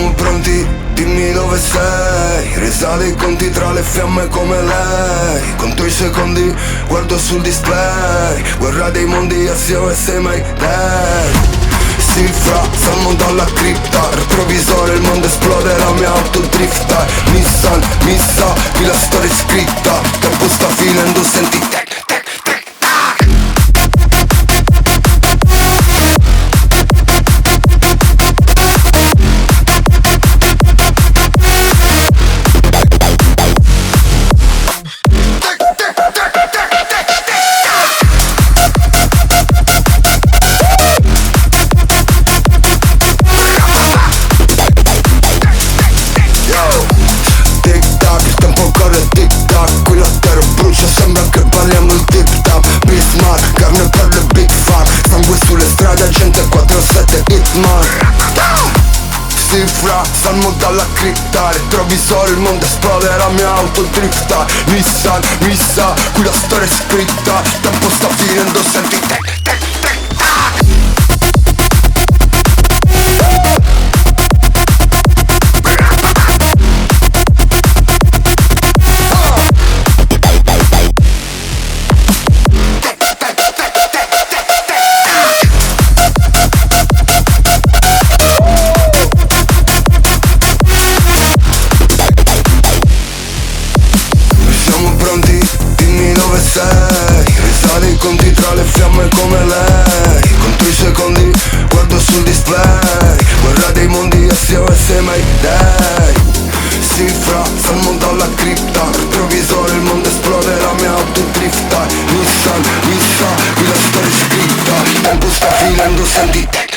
Siamo pronti, dimmi dove sei. Risale i conti tra le fiamme come lei. Conto i secondi, guardo sul display. Guerra dei mondi, SOS Mayday. Sì, fra, salmo dalla cripta. Retrovisore, il mondo esplode, la mia auto drifta. Nissan, missa, qui la storia è scritta. Tempo sta finendo, senti tec, tec, tec, tac. Cifra, salmo dalla cripta. Retrovisore, il mondo esplode, la mia auto drifta. Nissan, missa, qui la storia è scritta. Tempo sta finendo, senti tec, tec, tec, tac. Risale i conti tra le fiamme come lei. Conto i secondi, guardo sul display. Guerra dei mondi, SOS Mayday. Cifra, salmo dalla cripta. Retrovisore, il mondo esplode, la mia auto drifta. Nissan, missa, qui la storia è scritta. Tempo sta finendo, senti tec.